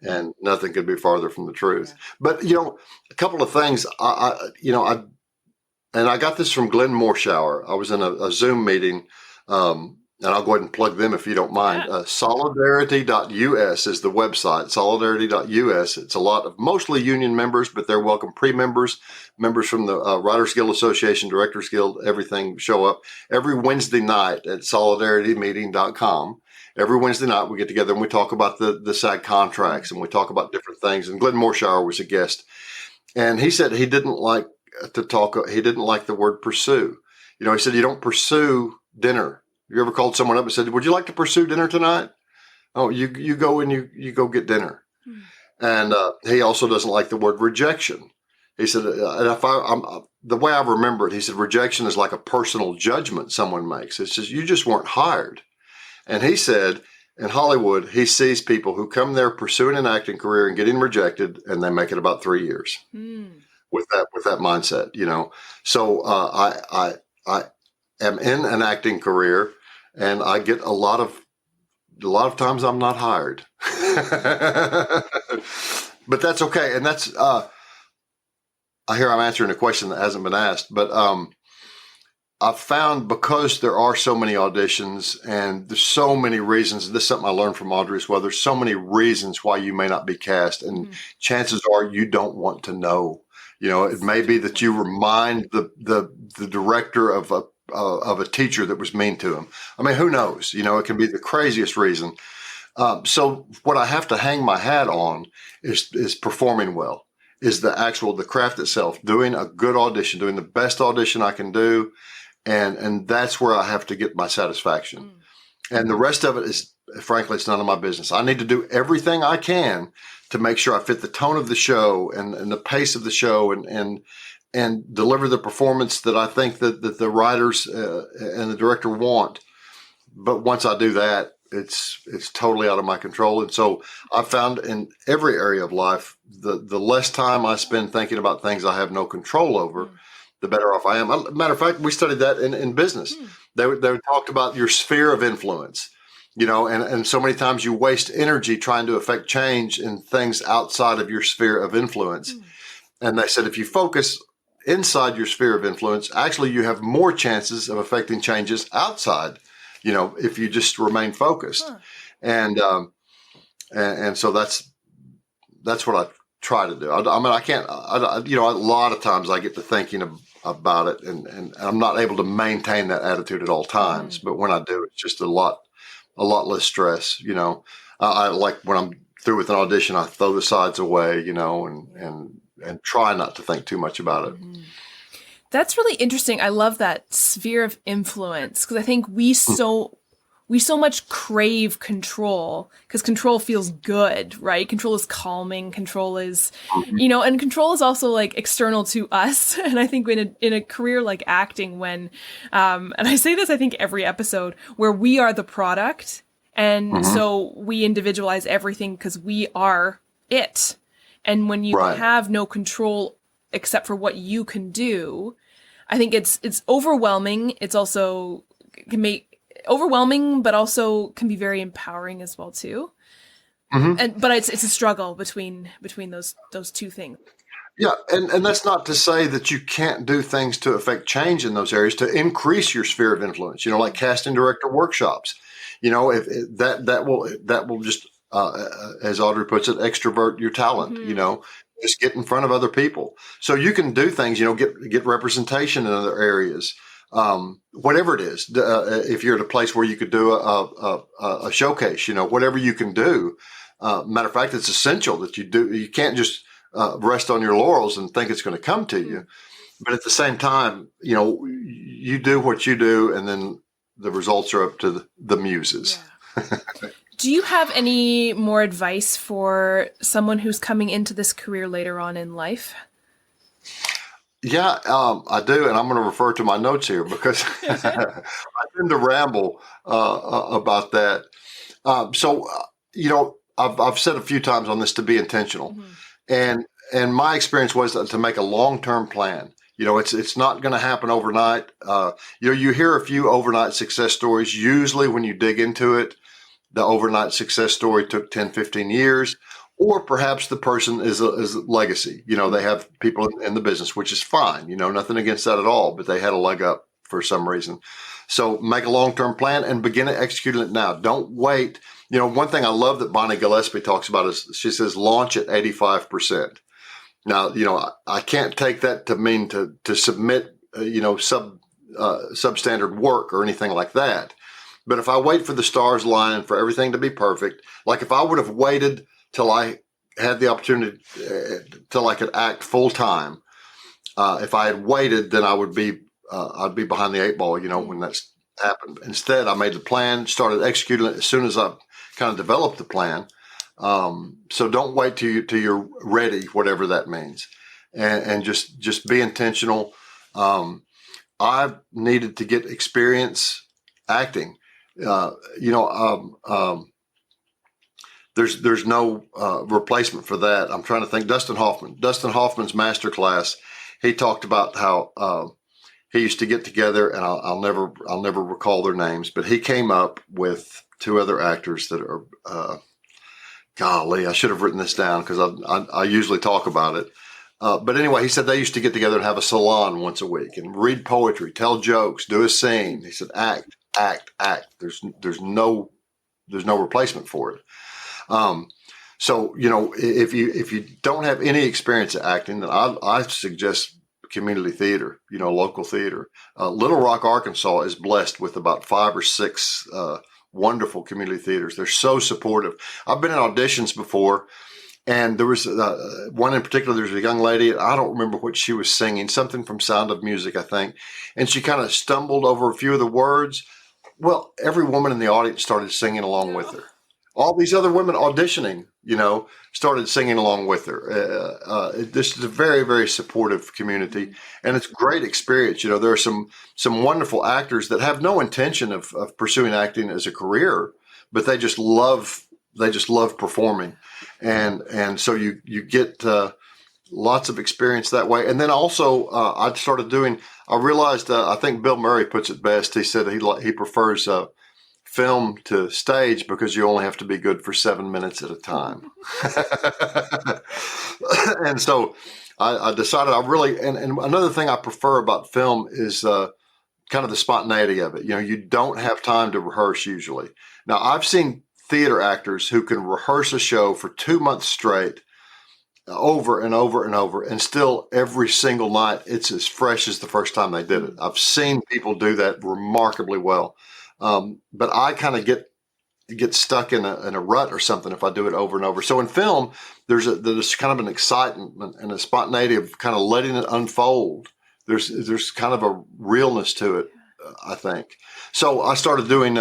And nothing could be farther from the truth. Yeah. But a couple of things. I got this from Glenn Morshower. I was in a Zoom meeting. And I'll go ahead and plug them if you don't mind. Yeah. Solidarity.us is the website, solidarity.us. It's a lot of mostly union members, but they're welcome pre-members, members from the Writers Guild Association, Directors Guild, everything show up every Wednesday night at solidaritymeeting.com. Every Wednesday night we get together and we talk about the SAG contracts, and we talk about different things. And Glenn Morshower was a guest. And he said he didn't like the word pursue. He said you don't pursue dinner. You ever called someone up and said, would you like to pursue dinner tonight? Oh, you go and you go get dinner. And he also doesn't like the word rejection. He said, and the way I remember it, he said, rejection is like a personal judgment someone makes. It's just, you just weren't hired. And he said, in Hollywood, he sees people who come there pursuing an acting career and getting rejected, and they make it about 3 years with that mindset, So I am in an acting career, and I get a lot of times I'm not hired, but that's okay. And that's, I hear I'm answering a question that hasn't been asked, but, I've found, because there are so many auditions and there's so many reasons, this is something I learned from Audrey as well. There's so many reasons why you may not be cast, and chances are you don't want to know. It may be that you remind the director of a teacher that was mean to him. I mean, who knows? It can be the craziest reason. So what I have to hang my hat on is performing well, is the craft itself, doing a good audition, doing the best audition I can do. And that's where I have to get my satisfaction. And the rest of it is, frankly, it's none of my business. I need to do everything I can to make sure I fit the tone of the show and the pace of the show and deliver the performance that I think that the writers and the director want. But once I do that, it's totally out of my control. And so I found in every area of life, the less time I spend thinking about things I have no control over, the better off I am. Matter of fact, we studied that in business. They talked about your sphere of influence, and so many times you waste energy trying to affect change in things outside of your sphere of influence. And they said, if you focus inside your sphere of influence, actually you have more chances of affecting changes outside, if you just remain focused. And so that's what I try to do. I mean, I can't, a lot of times I get to thinking about it, and I'm not able to maintain that attitude at all times. But when I do, it's just a lot less stress. I like when I'm through with an audition, I throw the sides away, and try not to think too much about it. That's really interesting. I love that sphere of influence, because I think we so much crave control, because control feels good, right? Control is calming. Control is, and control is also like external to us. And I think in a career like acting, when, and I say this, I think every episode, where we are the product. And so we individualize everything because we are it. And when you have no control except for what you can do, I think it's overwhelming. It's also can make overwhelming, but also can be very empowering as well too. But it's a struggle between those two things. Yeah, and that's not to say that you can't do things to affect change in those areas to increase your sphere of influence. Like casting director workshops. If that will just as Audrey puts it, extrovert your talent. Just get in front of other people. So you can do things. Get representation in other areas. Whatever it is, if you're at a place where you could do a showcase, whatever you can do. Matter of fact, it's essential that you do. You can't just rest on your laurels and think it's going to come to you. But at the same time, you do what you do, and then the results are up to the muses. Yeah. Do you have any more advice for someone who's coming into this career later on in life? Yeah, I do, and I'm going to refer to my notes here because I tend to ramble about that. I've said a few times on this to be intentional, and my experience was to make a long-term plan. It's not going to happen overnight. You hear a few overnight success stories. Usually, when you dig into it, the overnight success story took 10, 15 years. Or perhaps the person is a legacy. They have people in the business, which is fine. Nothing against that at all, but they had a leg up for some reason. So make a long-term plan and begin executing it now. Don't wait. One thing I love that Bonnie Gillespie talks about is she says, launch at 85%. Now, I can't take that to mean to submit, substandard work or anything like that. But if I wait for the stars line for everything to be perfect, like if I would have waited till I had the opportunity, till I could act full time. If I had waited, then I'd be behind the eight ball, when that's happened. Instead, I made the plan, started executing it as soon as I kind of developed the plan. So don't wait till you're ready, whatever that means, and just be intentional. I needed to get experience acting. There's no replacement for that. I'm trying to think. Dustin Hoffman's masterclass. He talked about how he used to get together, and I'll never recall their names, but he came up with two other actors that are. Golly, I should have written this down because I usually talk about it. But anyway, he said they used to get together and have a salon once a week and read poetry, tell jokes, do a scene. He said, act. There's no replacement for it. So, if you don't have any experience at acting, then I suggest community theater, local theater. Little Rock, Arkansas is blessed with about 5 or 6 wonderful community theaters. They're so supportive. I've been in auditions before, and there was one in particular. There's a young lady. I don't remember what she was singing, something from Sound of Music, I think. And she kind of stumbled over a few of the words. Well, every woman in the audience started singing along with her. All these other women auditioning, started singing along with her. This is a very, very supportive community, and it's a great experience. There are some wonderful actors that have no intention of pursuing acting as a career, but they just love performing, and so you get lots of experience that way. And then also, I realized I think Bill Murray puts it best. He said he prefers film to stage because you only have to be good for 7 minutes at a time. And so I decided and another thing I prefer about film is kind of the spontaneity of it. You don't have time to rehearse usually. Now, I've seen theater actors who can rehearse a show for 2 months straight over and over and over, and still every single night it's as fresh as the first time they did it. I've seen people do that remarkably well. But I kind of get stuck in a rut or something if I do it over and over. So in film, there's kind of an excitement and a spontaneity of kind of letting it unfold. There's kind of a realness to it, I think. So I started doing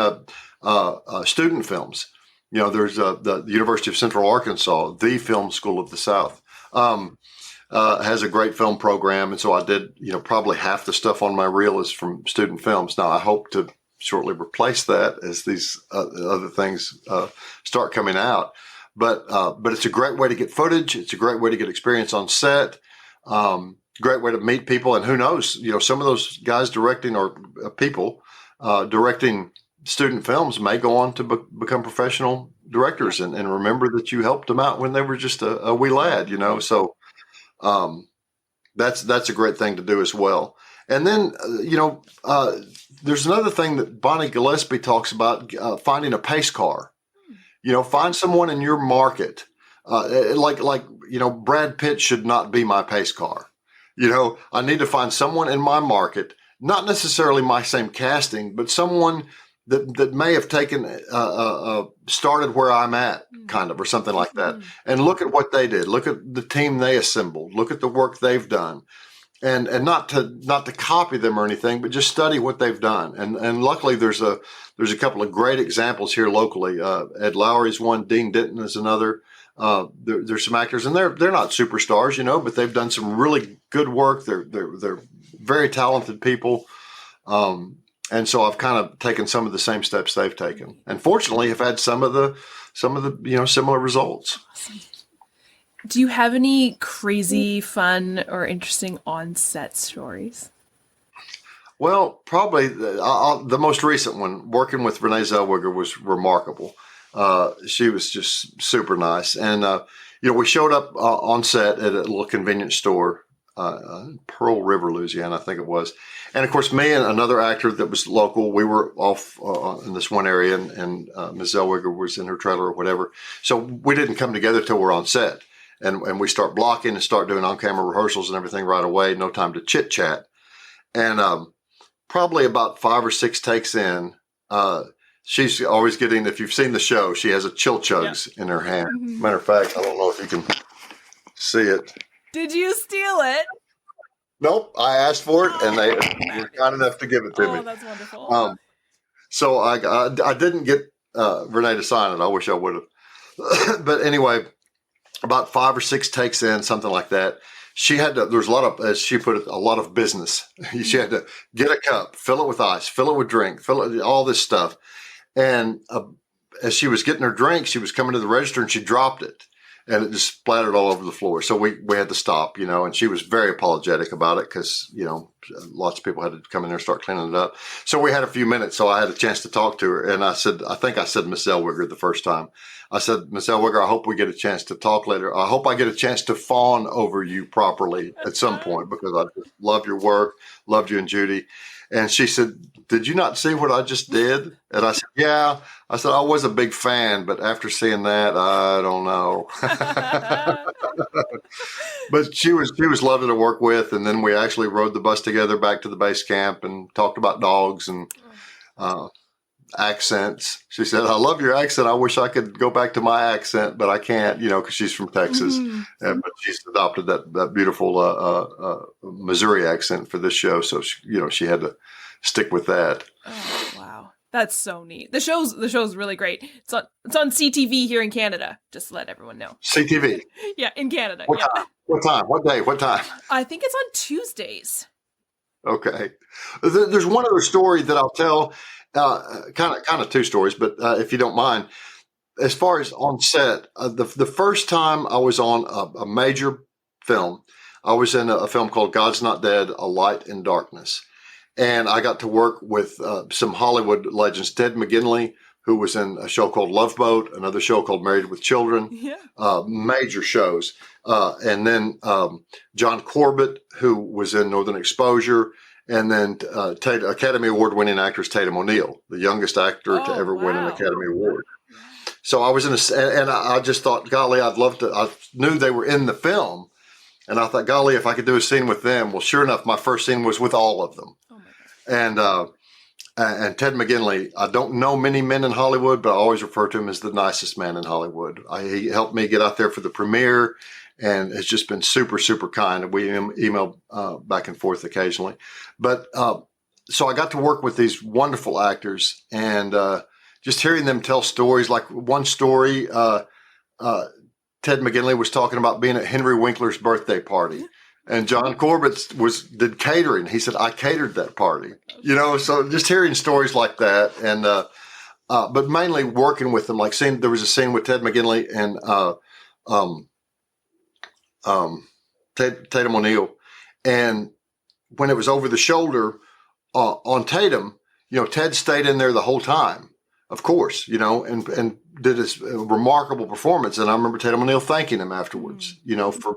student films. There's the University of Central Arkansas, the film school of the South, has a great film program. And so I did, probably half the stuff on my reel is from student films. Now I hope to shortly replace that as these other things start coming out. But it's a great way to get footage. It's a great way to get experience on set. Great way to meet people. And who knows, some of those guys directing or people directing student films may go on to become professional directors and remember that you helped them out when they were just a wee lad, So that's a great thing to do as well. And then, there's another thing that Bonnie Gillespie talks about, finding a pace car. Find someone in your market. Brad Pitt should not be my pace car. I need to find someone in my market, not necessarily my same casting, but someone that may have started where I'm at, kind of, or something like that. And look at what they did. Look at the team they assembled. Look at the work they've done. and not to copy them or anything, but just study what they've done. And luckily there's a couple of great examples here locally. Ed Lowry's one, Dean Denton is another. There's some actors, and they're not superstars, but they've done some really good work. They're very talented people. And so I've kind of taken some of the same steps they've taken, and fortunately have had some of the similar results. Awesome. Do you have any crazy, fun, or interesting on-set stories? Well, probably the most recent one, working with Renee Zellweger, was remarkable. She was just super nice. And, we showed up on set at a little convenience store, Pearl River, Louisiana, I think it was. And of course, me and another actor that was local, we were off in this one area, and Ms. Zellweger was in her trailer or whatever. So we didn't come together till we're on set. And we start blocking and start doing on-camera rehearsals and everything right away. No time to chit-chat. And probably about 5 or 6 takes in, she's always getting, if you've seen the show, she has a chill chugs in her hand. Mm-hmm. Matter of fact, I don't know if you can see it. Did you steal it? Nope, I asked for it, and they were kind enough to give it to me. Oh, that's wonderful. So I didn't get Renee to sign it. I wish I would have. But anyway, about 5 or 6 takes in, something like that. She had to, there was a lot of, as she put it, a lot of business. She had to get a cup, fill it with ice, fill it with drink, fill it, all this stuff. And as she was getting her drink, she was coming to the register and she dropped it. And it just splattered all over the floor. So we had to stop, and she was very apologetic about it because, lots of people had to come in there and start cleaning it up. So we had a few minutes, so I had a chance to talk to her. And I said, I think I said Miss Zellweger the first time. I said, Miss Zellweger, I hope we get a chance to talk later. I hope I get a chance to fawn over you properly at some point, because I just love your work, loved you and Judy. And she said, did you not see what I just did? And I said, yeah. I said, I was a big fan, but after seeing that, I don't know. But she was lovely to work with. And then we actually rode the bus together back to the base camp and talked about dogs and accents. She said, I love your accent. I wish I could go back to my accent, but I can't, because she's from Texas. Mm-hmm. But she's adopted that beautiful Missouri accent for this show. So, she had to stick with that. Oh, wow. That's so neat. The show's really great. It's on CTV here in Canada, just to let everyone know. CTV? Yeah, in Canada. What time? What time? What day? What time? I think it's on Tuesdays. Okay. There's one other story that I'll tell, kind of 2 stories, but if you don't mind. As far as on set, the first time I was on a major film, I was in a film called God's Not Dead, A Light in Darkness. And I got to work with some Hollywood legends, Ted McGinley, who was in a show called Love Boat, another show called Married with Children, major shows. And then John Corbett, who was in Northern Exposure, and then Academy Award-winning actress Tatum O'Neal, the youngest actor to ever win an Academy Award. So I was and I just thought, golly, I'd love to. I knew they were in the film, and I thought, golly, if I could do a scene with them. Well, sure enough, my first scene was with all of them. Oh my God. And Ted McGinley, I don't know many men in Hollywood, but I always refer to him as the nicest man in Hollywood. He helped me get out there for the premiere, and has just been super, super kind. We email back and forth occasionally. But so I got to work with these wonderful actors, and just hearing them tell stories. Like one story, Ted McGinley was talking about being at Henry Winkler's birthday party. And John Corbett did catering. He said, I catered that party, so just hearing stories like that. And, but mainly working with them, there was a scene with Ted McGinley and, Tatum O'Neal. And when it was over the shoulder, on Tatum, Ted stayed in there the whole time, of course, and did this remarkable performance. And I remember Tatum O'Neal thanking him afterwards,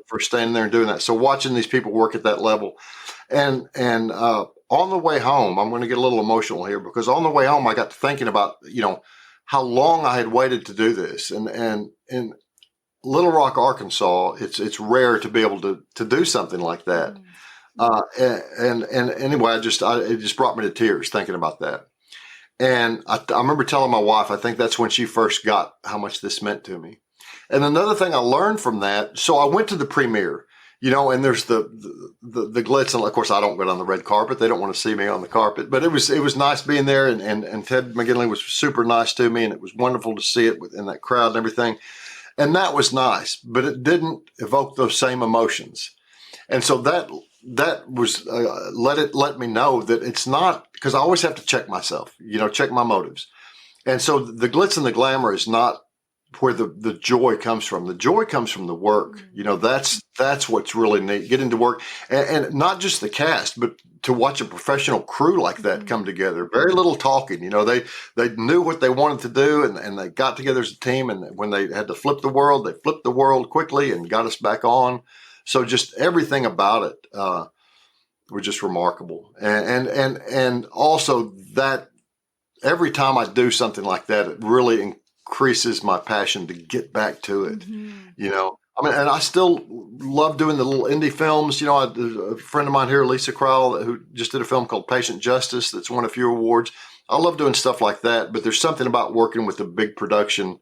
for standing there and doing that. So watching these people work at that level, and on the way home, I'm going to get a little emotional here, because on the way home, I got to thinking about, how long I had waited to do this. And in Little Rock, Arkansas, it's rare to be able to do something like that. And anyway, it just brought me to tears thinking about that. And I remember telling my wife, I think that's when she first got how much this meant to me. And another thing I learned from that, so I went to the premiere, and there's the glitz, and of course I don't go on the red carpet. They don't want to see me on the carpet, but it was nice being there, and Ted McGinley was super nice to me, and it was wonderful to see it in that crowd and everything, and that was nice, but it didn't evoke those same emotions, and so that was let me know that it's not, because I always have to check myself, check my motives, and so the glitz and the glamour is not where the joy comes from. The joy comes from the work. That's what's really neat. Getting to work, and not just the cast, but to watch a professional crew like that come together. Very little talking. They knew what they wanted to do, and they got together as a team. And when they had to flip the world, they flipped the world quickly and got us back on. So just everything about it was just remarkable. And also that every time I do something like that, it really increases my passion to get back to it. And I still love doing the little indie films. A friend of mine here, Lisa Crowell, who just did a film called Patient Justice that's won a few awards. I love doing stuff like that, but there's something about working with a big production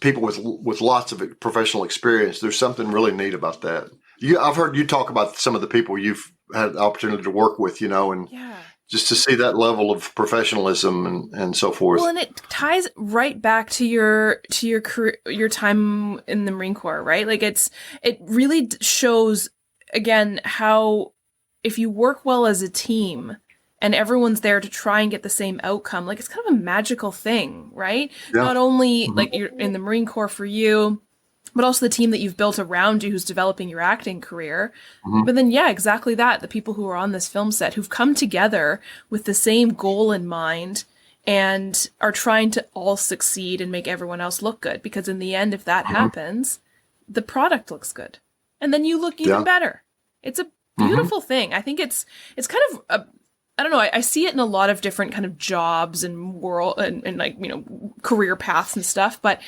people with lots of professional experience. There's something really neat about that. I've heard you talk about some of the people you've had the opportunity to work with, and just to see that level of professionalism and so forth. Well, and it ties right back to your career, your time in the Marine Corps, right? Like it really shows again how if you work well as a team and everyone's there to try and get the same outcome, like it's kind of a magical thing, right? Yeah. Not only like you're in the Marine Corps for you, but also the team that you've built around you who's developing your acting career. But then, exactly that. The people who are on this film set who've come together with the same goal in mind and are trying to all succeed and make everyone else look good. Because in the end, if that happens, the product looks good. And then you look even better. It's a beautiful thing. I think it's kind of I don't know. I see it in a lot of different kind of jobs and world and like, career paths and stuff. But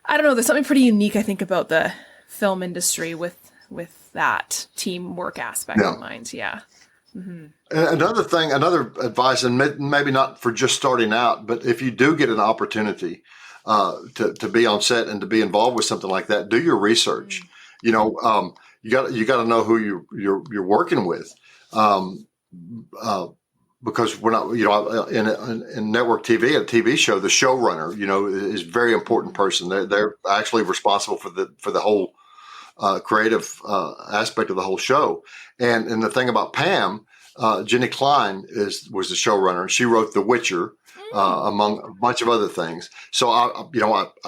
I don't know. There's something pretty unique, I think, about the film industry with that teamwork aspect in mind. Yeah. And another advice, and maybe not for just starting out, but if you do get an opportunity to be on set and to be involved with something like that, do your research. You got to know who you're working with. Because we're not, in network TV, a TV show, the showrunner, is a very important person. They're actually responsible for the whole creative aspect of the whole show. And the thing about Pam, Jenny Klein was the showrunner. She wrote The Witcher, among a bunch of other things. So I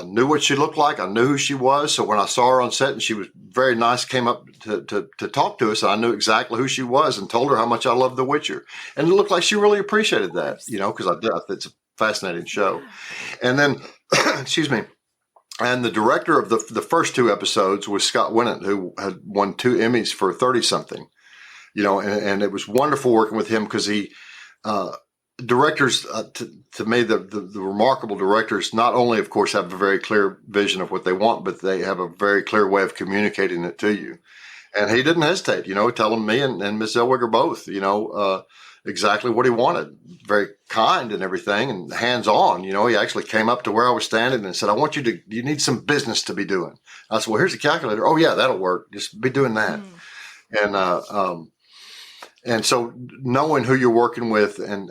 knew what she looked like. I knew who she was. So when I saw her on set and she was very nice, came up to talk to us, and I knew exactly who she was and told her how much I loved The Witcher. And it looked like she really appreciated that, because it's a fascinating show. And then, excuse me. And the director of the first two episodes was Scott Winnett, who had won 2 Emmys for 30-something, and it was wonderful working with him because he, directors, to me, the remarkable directors not only, of course, have a very clear vision of what they want, but they have a very clear way of communicating it to you. And he didn't hesitate, telling me and Ms. Zellweger both, exactly what he wanted. Very kind and everything, and hands-on. He actually came up to where I was standing and said, you need some business to be doing. I said, well, here's the calculator. Oh, yeah, that'll work. Just be doing that. And so knowing who you're working with and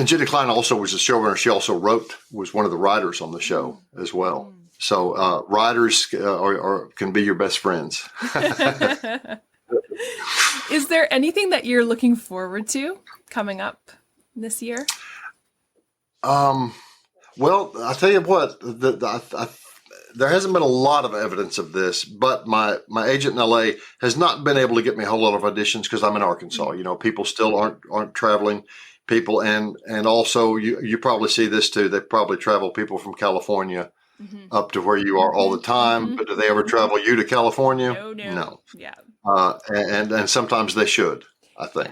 Jenny Klein also was a showrunner. She also was one of the writers on the show as well. So writers can be your best friends. Is there anything that you're looking forward to coming up this year? Well, I'll tell you what, there hasn't been a lot of evidence of this, but my agent in LA has not been able to get me a whole lot of auditions because I'm in Arkansas. People still aren't traveling. People and also you probably see this too. They probably travel people from California up to where you are all the time. But do they ever travel you to California? No. Yeah. And sometimes they should, I think.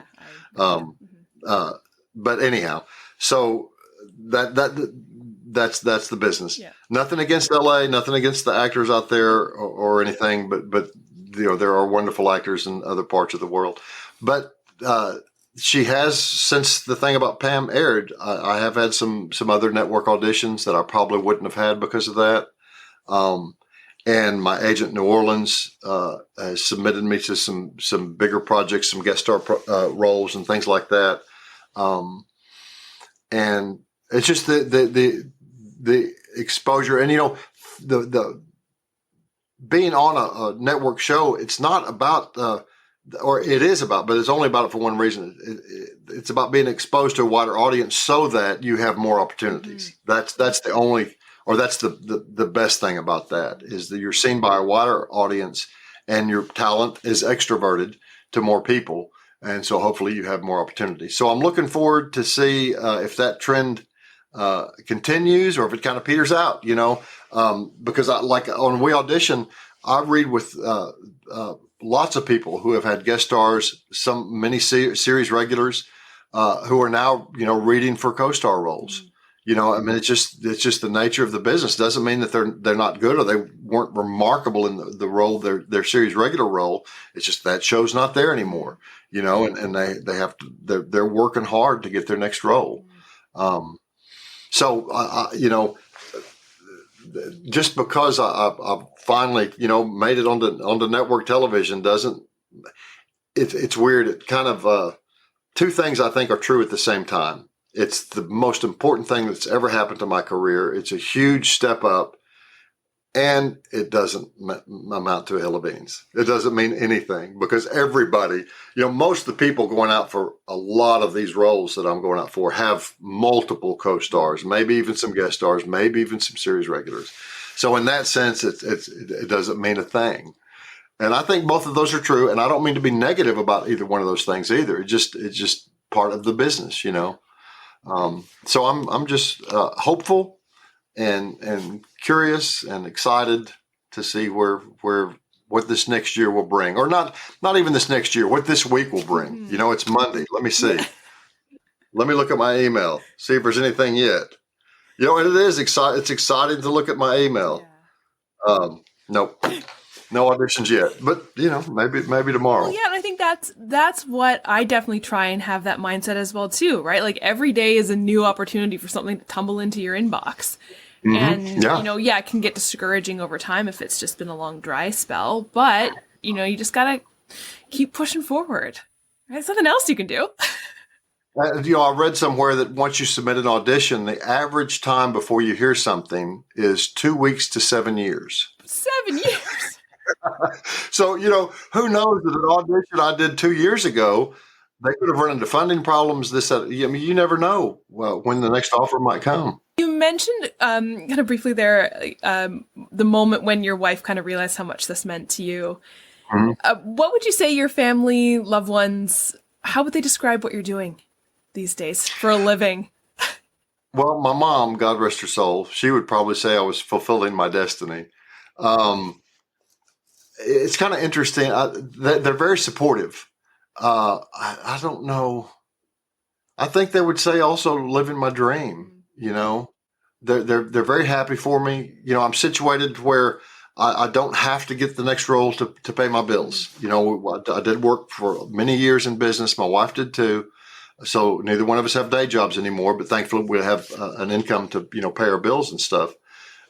But anyhow, so that's the business. Yeah. Nothing against LA, nothing against the actors out there or anything, but there are wonderful actors in other parts of the world. But she has, since the thing about Pam aired, I have had some other network auditions that I probably wouldn't have had because of that. and my agent in New Orleans has submitted me to some bigger projects, some guest star roles and things like that. And it's just the exposure, and the being on a network show. It's not about, or it is about, but it's only about it for one reason. It's about being exposed to a wider audience so that you have more opportunities. Mm-hmm. That's the only, or that's the best thing about that, is that you're seen by a wider audience and your talent is extroverted to more people. And so hopefully you have more opportunities. So I'm looking forward to see if that trend continues or if it kind of peters out, because on We Audition, I read with lots of people who have had guest stars, some many series regulars who are now, reading for co-star roles. Mm-hmm. I mean, it's just the nature of the business. Doesn't mean that they're not good or they weren't remarkable in the role, their series regular role. It's just that show's not there anymore, and they have to, they're working hard to get their next role. So, just because I finally, made it onto network television doesn't, it's weird. It kind of, two things I think are true at the same time. It's the most important thing that's ever happened to my career. It's a huge step up, and it doesn't amount to a hill of beans. It doesn't mean anything because everybody, most of the people going out for a lot of these roles that I'm going out for have multiple co-stars, maybe even some guest stars, maybe even some series regulars. So in that sense, it doesn't mean a thing. And I think both of those are true. And I don't mean to be negative about either one of those things either. It's just part of the business, So I'm just hopeful and curious and excited to see what this next year will bring, or not even this next year, what this week will bring. Mm-hmm. It's Monday. Let me see. Let me look at my email, see if there's anything yet. And it is exciting. It's exciting to look at my email. Yeah. Nope. No auditions yet, but maybe tomorrow. Well, yeah, and I think that's what I definitely try and have that mindset as well too, right? Like every day is a new opportunity for something to tumble into your inbox. Mm-hmm. And it can get discouraging over time if it's just been a long dry spell, but you just gotta keep pushing forward. Right? There's nothing else you can do. I read somewhere that once you submit an audition, the average time before you hear something is 2 weeks to 7 years. 7 years. So, who knows that an audition I did 2 years ago, they could have run into funding problems. You never know when the next offer might come. You mentioned kind of briefly there the moment when your wife kind of realized how much this meant to you. Mm-hmm. What would you say your family, loved ones, how would they describe what you're doing these days for a living? Well, my mom, God rest her soul, she would probably say I was fulfilling my destiny. It's kind of interesting. They're very supportive. I don't know. I think they would say also living my dream. They're very happy for me. I'm situated where I don't have to get the next role to pay my bills. I did work for many years in business. My wife did too. So neither one of us have day jobs anymore, but thankfully we have an income to, pay our bills and stuff.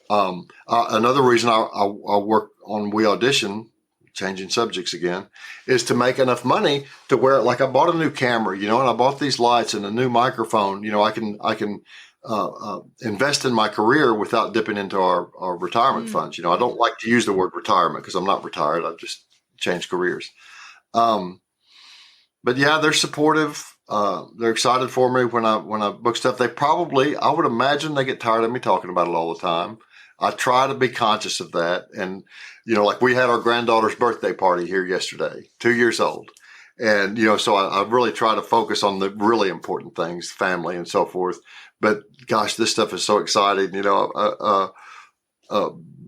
Another reason I work on We Audition, changing subjects again, is to make enough money to where, like, I bought a new camera, and I bought these lights and a new microphone. I can invest in my career without dipping into our retirement funds. I don't like to use the word retirement because I'm not retired. I've just changed careers. But yeah, they're supportive. They're excited for me when I book stuff. I would imagine they get tired of me talking about it all the time. I try to be conscious of that. And, like we had our granddaughter's birthday party here yesterday, 2 years old. And, so I really try to focus on the really important things, family and so forth. But gosh, this stuff is so exciting,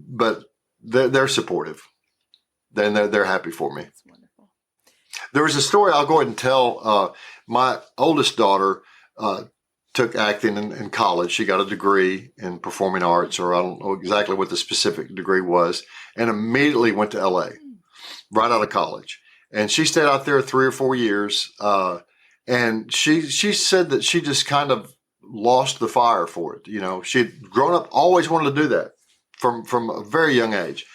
but they're supportive. They're happy for me. That's wonderful. There was a story I'll go ahead and tell. My oldest daughter took acting in college. She got a degree in performing arts, or I don't know exactly what the specific degree was, and immediately went to LA right out of college. And she stayed out there 3 or 4 years. And she said that she just kind of lost the fire for it. She'd grown up, always wanted to do that from a very young age.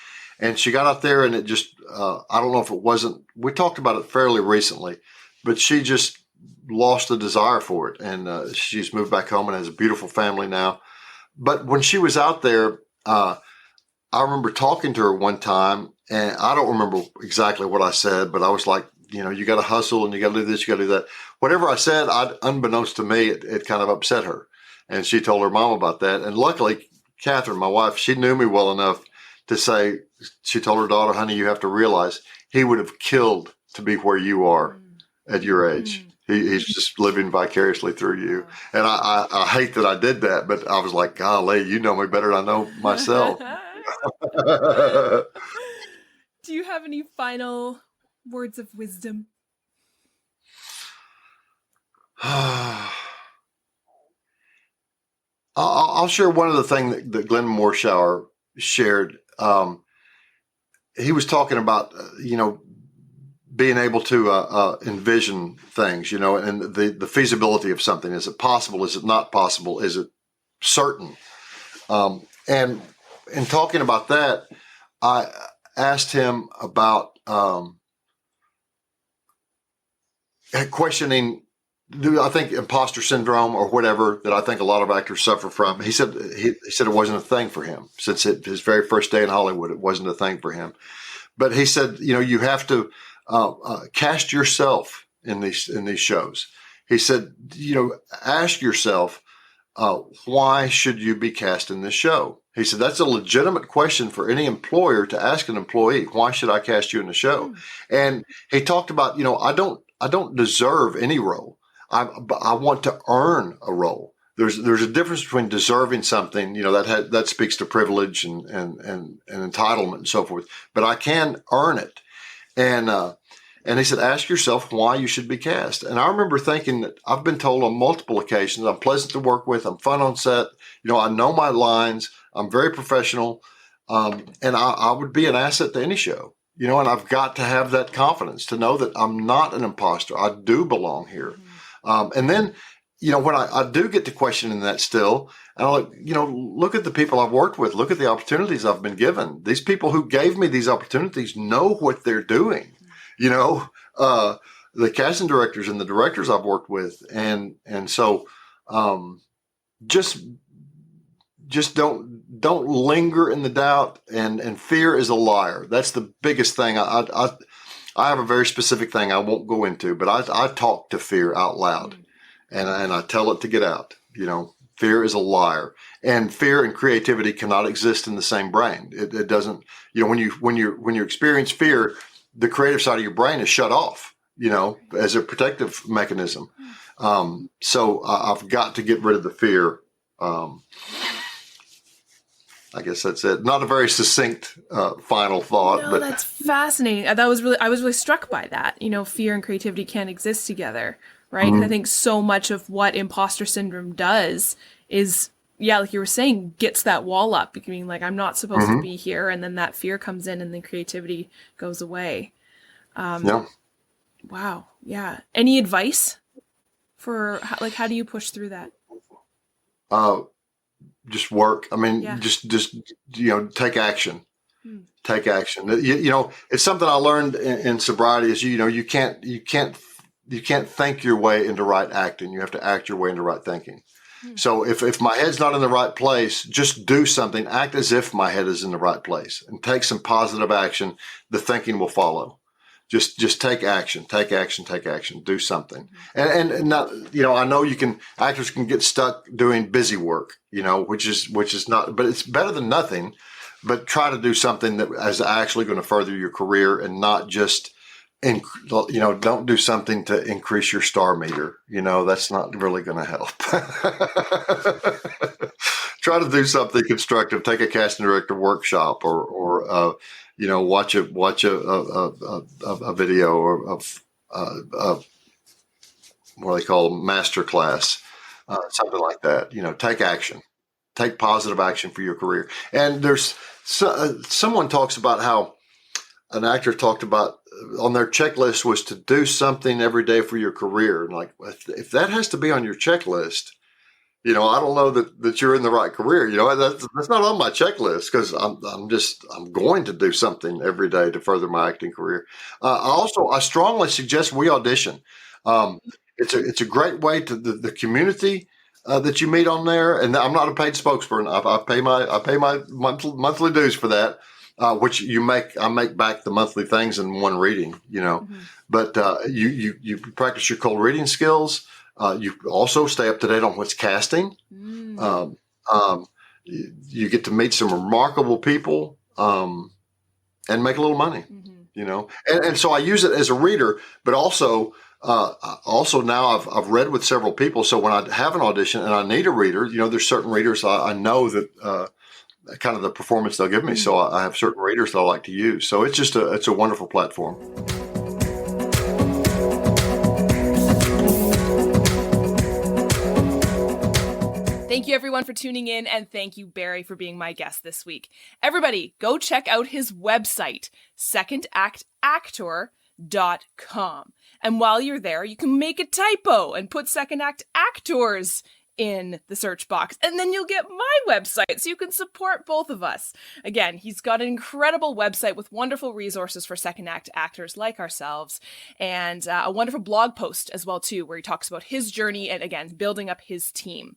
And she got out there and it just, I don't know if it wasn't, we talked about it fairly recently, but she just lost the desire for it. And she's moved back home and has a beautiful family now. But when she was out there, I remember talking to her one time, and I don't remember exactly what I said, but I was like, you got to hustle and you got to do this, you got to do that. Whatever I said, unbeknownst to me, it kind of upset her. And she told her mom about that. And luckily, Catherine, my wife, she knew me well enough to say, she told her daughter, honey, you have to realize he would have killed to be where you are at your age. He's just living vicariously through you. And I hate that I did that, but I was like, golly, you know me better than I know myself. Do you have any final words of wisdom? I'll share one of the things that Glenn Morshower shared. He was talking about, being able to envision things, and the feasibility of something. Is it possible? Is it not possible? Is it certain? And in talking about that, I asked him about questioning, I think, imposter syndrome or whatever that I think a lot of actors suffer from. He said it wasn't a thing for him since his very first day in Hollywood. It wasn't a thing for him. But he said, you have to cast yourself in these shows. He said, ask yourself, why should you be cast in this show? He said, that's a legitimate question for any employer to ask an employee. Why should I cast you in the show? And he talked about, I don't deserve any role. I want to earn a role. There's a difference between deserving something, that speaks to privilege and entitlement and so forth, but I can earn it. And he said, ask yourself why you should be cast. And I remember thinking that I've been told on multiple occasions, I'm pleasant to work with, I'm fun on set, I know my lines, I'm very professional, and I would be an asset to any show, and I've got to have that confidence to know that I'm not an imposter. I do belong here. And then, when I do get to questioning that still, and I'm look at the people I've worked with, look at the opportunities I've been given. These people who gave me these opportunities know what they're doing. The casting directors and the directors I've worked with. And so, just don't linger in the doubt, and fear is a liar. That's the biggest thing. I have a very specific thing I won't go into, but I talk to fear out loud, and I tell it to get out. Fear is a liar, and fear and creativity cannot exist in the same brain. It doesn't. When you experience fear, the creative side of your brain is shut off. As a protective mechanism. So I've got to get rid of the fear. I guess that's it. Not a very succinct final thought. No, but that's fascinating. I was really struck by that. Fear and creativity can't exist together, right? Mm-hmm. And I think so much of what imposter syndrome does is, like you were saying, gets that wall up, being like, I'm not supposed to be here, and then that fear comes in, and the creativity goes away. Yeah. Wow. Yeah. Any advice for how do you push through that? Just work. I mean, just take action. Take action. It's something I learned in sobriety is, you can't think your way into right acting. You have to act your way into right thinking. So if my head's not in the right place, just do something. Act as if my head is in the right place and take some positive action. The thinking will follow. Just take action, do something. And not, I know actors can get stuck doing busy work, which is not, but it's better than nothing. But try to do something that is actually going to further your career, and not just, don't do something to increase your star meter. That's not really going to help. Try to do something constructive. Take a casting director workshop, or watch a video of what they call a master class, something like that. Take action, take positive action for your career. And there's someone talks about how an actor talked about on their checklist was to do something every day for your career. And like, if that has to be on your checklist, I don't know that you're in the right career. That's not on my checklist because I'm going to do something every day to further my acting career. I strongly suggest we audition. It's a great way to the community that you meet on there. And I'm not a paid spokesperson. I pay my monthly dues for that, which I make back the monthly things in one reading, Mm-hmm. but you practice your cold reading skills. You also stay up to date on what's casting. You get to meet some remarkable people and make a little money, And so I use it as a reader, but also now I've read with several people. So when I have an audition and I need a reader, there's certain readers I know that kind of the performance they'll give me. So I have certain readers that I like to use. So it's a wonderful platform. Thank you, everyone, for tuning in, and thank you, Barry, for being my guest this week. Everybody, go check out his website, secondactactor.com. And while you're there, you can make a typo and put Second Act Actors in the search box, and then you'll get my website so you can support both of us. Again, he's got an incredible website with wonderful resources for second act actors like ourselves, and a wonderful blog post as well too, where he talks about his journey and, again, building up his team.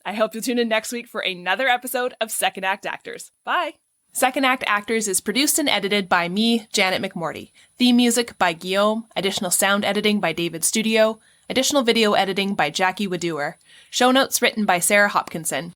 I hope you'll tune in next week for another episode of Second Act Actors. Bye! Second Act Actors is produced and edited by me, Janet McMorty. Theme music by Guillaume. Additional sound editing by David Studio. Additional video editing by Jackie Wadoer. Show notes written by Sarah Hopkinson.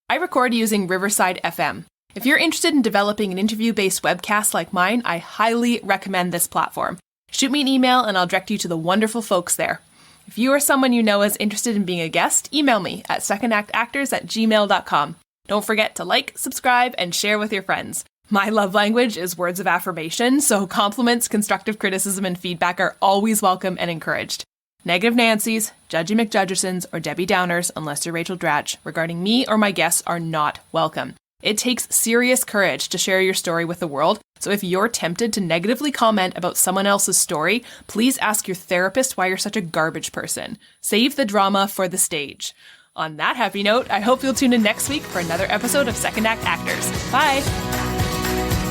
I record using Riverside FM. If you're interested in developing an interview-based webcast like mine, I highly recommend this platform. Shoot me an email and I'll direct you to the wonderful folks there. If you or someone you know is interested in being a guest, email me at secondactactors@gmail.com. Don't forget to like, subscribe, and share with your friends. My love language is words of affirmation, so compliments, constructive criticism, and feedback are always welcome and encouraged. Negative Nancys, Judgy McJudgersons, or Debbie Downers, unless you're Rachel Dratch, regarding me or my guests are not welcome. It takes serious courage to share your story with the world, so if you're tempted to negatively comment about someone else's story, please ask your therapist why you're such a garbage person. Save the drama for the stage. On that happy note, I hope you'll tune in next week for another episode of Second Act Actors. Bye!